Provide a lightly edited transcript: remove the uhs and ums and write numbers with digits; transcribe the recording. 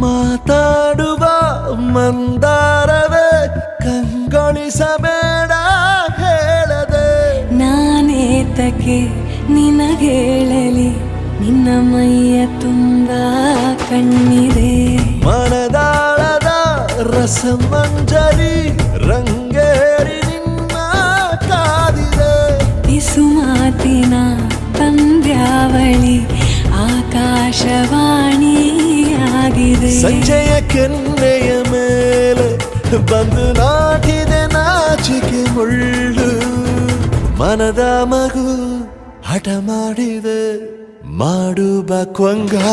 ಮಾತಾಡುವ ಮಂದಾರವೇ ಕಂಗೊಳಿಸಬೇಡ ಹೇಳದೆ ನಾನೇತಕ್ಕೆ ನಿನಗೇಳಲಿ ನಿನ್ನ ಮೈಯ ತುಂಬ ಕಣ್ಣಿದೆ ಮನದಾಳದ ರಸಮಂಜರಿ ರಂಗೇರಿ ನಿನ್ನ ಕಾದಿದೆ ಬಿಸು ಮಾತಿನ ಪಂದ್ಯಾವಳಿ ಆಕಾಶವಾಣಿಯಾಗಿದೆ ಸಂಜೆಯ ಕೆನ್ನೆಯ ಮೇಲೆ ಬಂದು ನಾಟಿದೆ ನಾಚಿಕೆ ಮುಳ್ಳು ಮನದ ಮಗು ಹಠ ಮಾಡಿದೆ ಮಾಡುವ ಕೊಂಗ